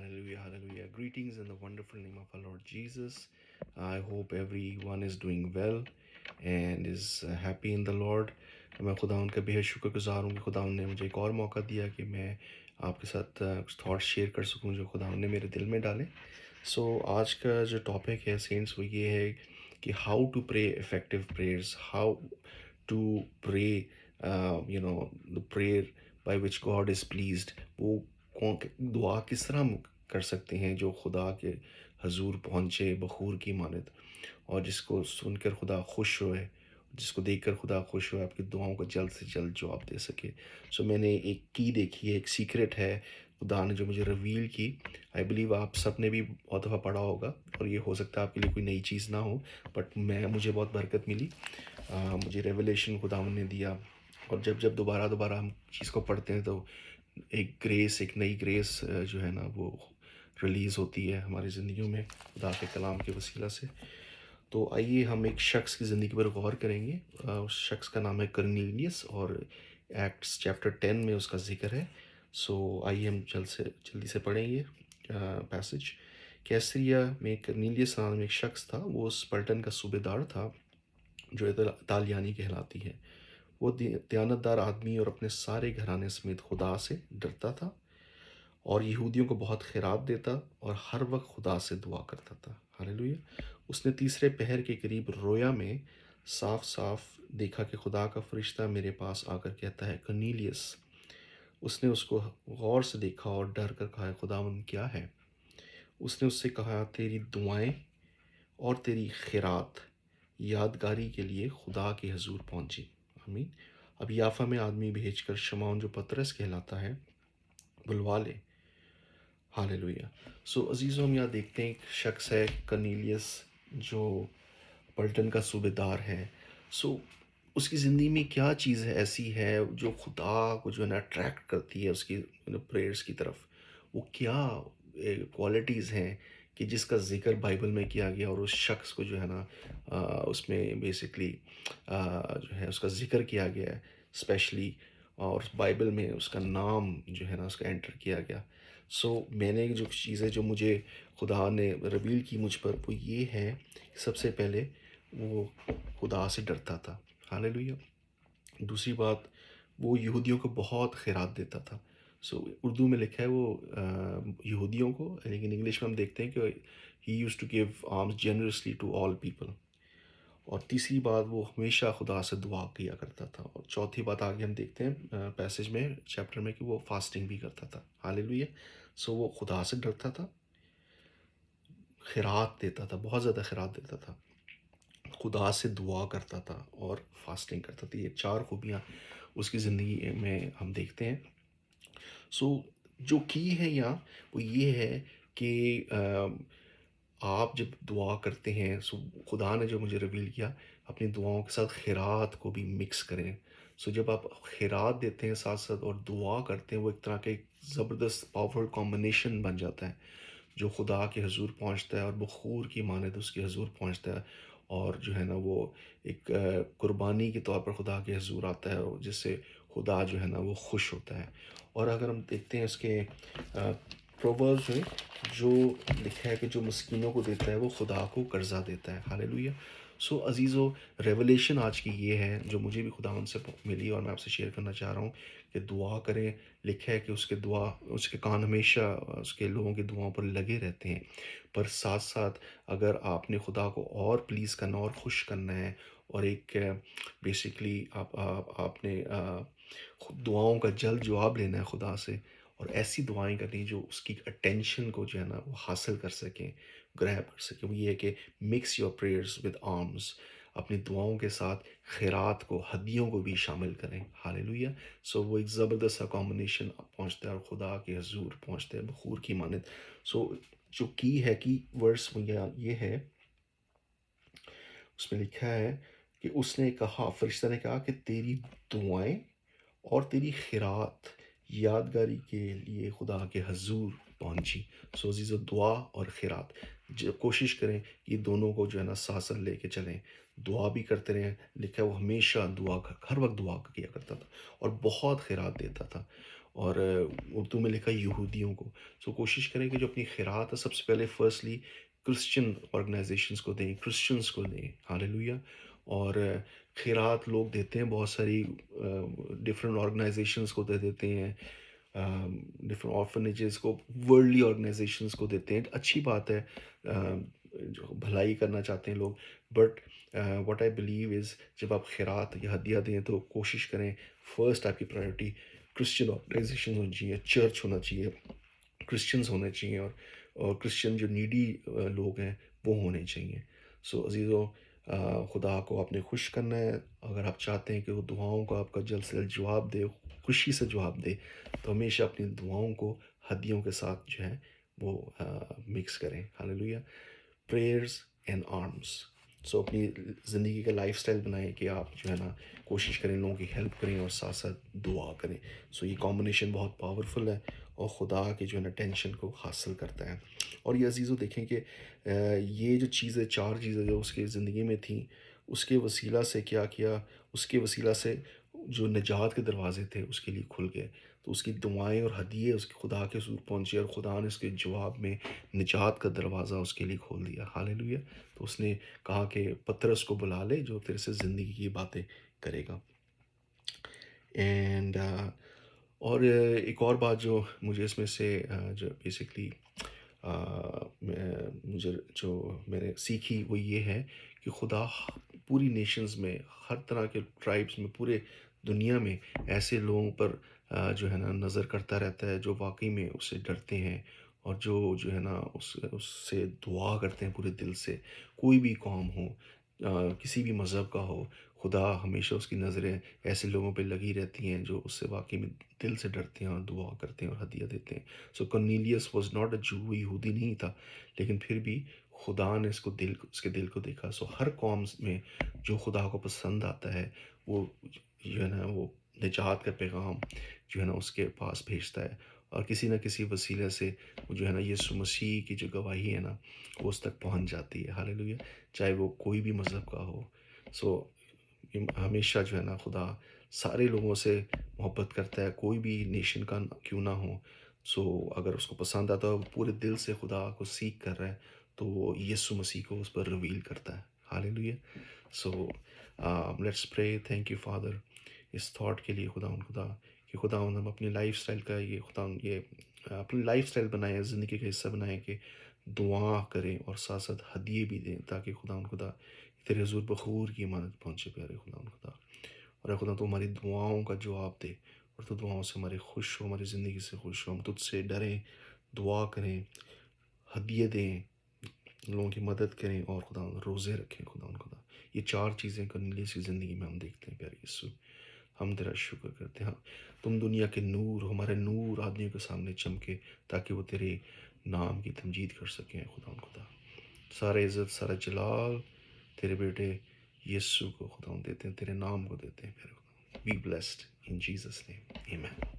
Hallelujah, hallelujah. Greetings in the wonderful name of our Lord Jesus. I hope everyone is doing well and is happy in the Lord. मैं खुदा उनका बेहद शुक्रगुजार हूँ कि खुदा ने मुझे एक और मौका दिया कि मैं आपके साथ कुछ थॉट्स शेयर कर सकूँ जो खुदा ने मेरे दिल में डाले. आज का जो टॉपिक है सेंट्स वो ये है कि how to pray effective prayers, how to pray the prayer by which God is pleased. वो कौन दुआ किस तरह हम कर सकते हैं जो खुदा के हजूर पहुँचे बखूर की मानद, और जिसको सुनकर खुदा खुश होए, जिसको देखकर खुदा खुश होए, आपकी दुआओं का जल्द से जल्द जवाब दे सके. मैंने एक की देखी है, एक सीक्रेट है खुदा ने जो मुझे रिवील की. आई बिलीव आप सब ने भी बहुत दफ़ा पढ़ा होगा और ये हो सकता है आपके लिए कोई नई चीज़ ना हो, बट मुझे बहुत बरकत मिली. मुझे रेवलेशन खुदा ने दिया, और जब जब दोबारा दोबारा हम चीज़ को पढ़ते हैं तो एक नई ग्रेस जो है ना वो रिलीज़ होती है हमारी ज़िंदगियों में खुदा के कलाम के वसीला से. तो आइए हम एक शख्स की ज़िंदगी पर गौर करेंगे. उस शख्स का नाम है कर्नीलियस, और एक्ट्स चैप्टर 10 में उसका ज़िक्र है. आइए हम जल्दी से पढ़ेंगे पैसेज. कैसरिया में कर्नीलियस नाम एक शख्स था. वो उस पलटन का सूबेदार था जो तालियानी कहलाती है. वो दयानतदार आदमी और अपने सारे घराने समेत खुदा से डरता था और यहूदियों को बहुत खैरात देता और हर वक्त खुदा से दुआ करता था. हालेलुया. उसने तीसरे पहर के करीब रोया में साफ साफ देखा कि खुदा का फरिश्ता मेरे पास आकर कहता है, कर्नीलियस. उसने उसको गौर से देखा और डर कर कहा, खुदावंद क्या है? उसने उससे कहा, तेरी दुआएं और तेरी खैरात यादगारी के लिए खुदा के हजूर पहुंची. आमीन. अब याफा में आदमी भेजकर शमौन जो पतरस कहलाता है बुलवा ले. हालेलुया. अजीज़ों, हम यहाँ देखते हैं एक शख्स है कर्नीलियस जो पलटन का सूबेदार है. उसकी ज़िंदगी में क्या चीज़ है ऐसी है जो खुदा को जो है ना अट्रैक्ट करती है उसकी प्रेयर्स की तरफ. वो क्या क्वालिटीज़ हैं कि जिसका ज़िक्र बाइबल में किया गया, और उस शख्स को जो है ना उसमें बेसिकली जो है उसका ज़िक्र किया गया है स्पेशली, और बाइबल में उसका नाम जो है ना उसका एंटर किया गया. मैंने जो चीज़ें जो मुझे खुदा ने रिवील की मुझ पर वो ये है कि सबसे पहले वो खुदा से डरता था. हालेलुया. दूसरी बात, वो यहूदियों को बहुत खैरात देता था. उर्दू में लिखा है वो यहूदियों को, लेकिन इंग्लिश में हम देखते हैं कि he used to give arms generously to all people. और तीसरी बात, वो हमेशा खुदा से दुआ किया करता था. और चौथी बात आगे हम देखते हैं पैसेज में चैप्टर में कि वो फास्टिंग भी करता था. हालेलुया. वो खुदा से डरता था, खैरात देता था, बहुत ज़्यादा खैरात देता था, खुदा से दुआ करता था और फास्टिंग करता था. ये चार खूबियाँ उसकी ज़िंदगी में हम देखते हैं. जो की है यहाँ वो ये है कि आप जब दुआ करते हैं, खुदा ने जो मुझे रिवील किया, अपनी दुआओं के साथ खैरात को भी मिक्स करें. जब आप खैरात देते हैं साथ साथ और दुआ करते हैं, वो एक तरह का एक ज़बरदस्त पावरफुल कॉम्बिनेशन बन जाता है जो खुदा के हजूर पहुंचता है और बखूर की मानद उसके हजूर पहुंचता है. और जो है ना वो एक कुर्बानी के तौर पर खुदा के हजूर आता है, और जिससे खुदा जो है ना वो खुश होता है. और अगर हम देखते हैं इसके प्रोवर्ब्स में जो लिखा है कि जो मस्कीनों को देता है वो खुदा को कर्जा देता है. हालेलुया. अजीज़ो, रेवलेशन आज की ये है जो मुझे भी खुदा से मिली और मैं आपसे शेयर करना चाह रहा हूँ कि दुआ करें. लिखा है कि उसके कान हमेशा उसके लोगों की दुआओं पर लगे रहते हैं. पर साथ साथ अगर आपने खुदा को और प्लीज़ करना और खुश करना है, और एक बेसिकली आपने दुआओं का जल्द जवाब लेना है खुदा से, और ऐसी दुआएं करनी जो उसकी अटेंशन को जो है ना वो हासिल कर सकें, ग्रैब कर सकें. वो ये है कि mix your prayers with arms. अपनी दुआओं के साथ खैरात को, हदियों को भी शामिल करें. हालेलुया. वो एक ज़बरदस्त सा कॉम्बिनेशन पहुँचता है और खुदा के हजूर पहुँचते हैं बखूर की मानद. जो की है कि वर्स ये है, उसमें लिखा है कि उसने कहा, फरिश्ता ने कहा कि तेरी दुआएं और तेरी खैरात यादगारी के लिए खुदा के हजूर पहुंची. अजीज़, दुआ और खैरात जो कोशिश करें कि दोनों को जो है ना साथ साथ लेके चलें. दुआ भी करते रहें. लिखा है वो हमेशा हर वक्त दुआ किया करता था और बहुत खैरात देता था. اور اردو میں لکھا یہودیوں کو. سو کوشش کریں کہ جو اپنی خیرات ہے سب سے پہلے فرسٹلی کرسچن آرگنائزیشنس کو دیں، کرسچنس کو دیں. ہاللویہ. اور خیرات لوگ دیتے ہیں بہت ساری ڈفرینٹ آرگنائزیشنس کو دے دیتے ہیں، ڈفرینٹ آرفنیجز کو، ورلڈلی آرگنائزیشنس کو دیتے ہیں. اچھی بات ہے، جو بھلائی کرنا چاہتے ہیں لوگ. بٹ واٹ آئی بلیو از جب آپ خیرات یا ہدیہ دیں تو کوشش کریں فرسٹ آپ کی پرائیورٹی کرسچن آرگنائزیشن ہونی چاہیے، چرچ ہونا چاہیے، کرسچنز ہونے چاہیے، اور کرسچن جو نیڈی لوگ ہیں وہ ہونے چاہیے. سو عزیزو، خدا کو آپ نے خوش کرنا ہے. اگر آپ چاہتے ہیں کہ وہ دعاؤں کو آپ کا جلد سے جلد جواب دے، خوشی سے جواب دے، تو ہمیشہ اپنی دعاؤں کو ہدیوں کے ساتھ جو ہے وہ مکس کریں. ہاللویہ. Prayers and alms. سو اپنی زندگی کا لائف سٹائل بنائیں کہ آپ جو ہے نا کوشش کریں لوگوں کی ہیلپ کریں اور ساتھ ساتھ دعا کریں. سو یہ کمبینیشن بہت پاورفل ہے اور خدا کے جو ہے نا ٹینشن کو حاصل کرتا ہے. اور یہ عزیزو دیکھیں کہ یہ جو چیزیں، چار چیزیں جو اس کی زندگی میں تھیں، اس کے وسیلہ سے کیا کیا، اس کے وسیلہ سے جو نجات کے دروازے تھے اس کے لیے کھل گئے. تو اس کی دعائیں اور ہدیے اس کے خدا کے حضور پہنچے، اور خدا نے اس کے جواب میں نجات کا دروازہ اس کے لیے کھول دیا. ہاللویہ. تو اس نے کہا کہ پترس کو بلا لے جو تیرے سے زندگی کی باتیں کرے گا. اینڈ اور ایک اور بات جو مجھے اس میں سے جو بیسکلی مجھے جو میں نے سیکھی وہ یہ ہے کہ خدا پوری نیشنز میں، ہر طرح کے ٹرائبس میں، پورے دنیا میں ایسے لوگوں پر جو ہے نا نظر کرتا رہتا ہے جو واقعی میں اس سے ڈرتے ہیں، اور جو ہے نا اس سے دعا کرتے ہیں پورے دل سے. کوئی بھی قوم ہو، کسی بھی مذہب کا ہو، خدا ہمیشہ اس کی نظریں ایسے لوگوں پہ لگی رہتی ہیں جو اس سے واقعی میں دل سے ڈرتے ہیں اور دعا کرتے ہیں اور ہدیہ دیتے ہیں. سو کرنیلیس واز ناٹ اے جو، یہودی نہیں تھا، لیکن پھر بھی خدا نے اس کے دل کو دیکھا. سو ہر قوم میں جو خدا کو پسند آتا ہے وہ جو ہے نا وہ نجات کا پیغام جو ہے نا اس کے پاس بھیجتا ہے، اور کسی نہ کسی وسیلے سے وہ جو ہے نا یسوع مسیح کی جو گواہی ہے نا وہ اس تک پہنچ جاتی ہے. ہاللویہ. چاہے وہ کوئی بھی مذہب کا ہو. سو ہمیشہ جو ہے نا خدا سارے لوگوں سے محبت کرتا ہے، کوئی بھی نیشن کا کیوں نہ ہو. سو اگر اس کو پسند آتا ہے، وہ پورے دل سے خدا کو سیکھ کر رہا ہے، تو وہ یسوع مسیح کو اس پر ریویل کرتا ہے. Hallelujah. So let's pray. Thank you Father اس تھاٹ کے لیے. خدا کہ خدا ہم اپنی لائف سٹائل کا یہ اپنی لائف سٹائل بنائیں، زندگی کا حصہ بنائیں کہ دعا کریں اور ساتھ ساتھ ہدیے بھی دیں، تاکہ خدا تیرے حضور بخور کی امانت پہنچے. پیارے خدا، اور اے خدا تو ہماری دعاؤں کا جواب دے، اور تو دعاؤں سے ہمارے خوش ہو، ہماری زندگی سے خوش ہو. ہم تجھ سے ڈریں، دعا کریں، ہدیے دیں، لوگوں کی مدد کریں، اور خدا روزے رکھیں. خدا یہ چار چیزیں کرنیلیس کی زندگی میں ہم دیکھتے ہیں. پیارے یسوع، ہم تیرا شکر کرتے ہیں. تم دنیا کے نور ہو، ہمارے نور آدمیوں کے سامنے چمکے تاکہ وہ تیرے نام کی تمجید کر سکیں. خدا سارے عزت، سارا جلال تیرے بیٹے یسوع کو خدا دیتے ہیں، تیرے نام کو دیتے ہیں. پیارے خدا، بی بلیسڈ ان جیسس نیم، آمین.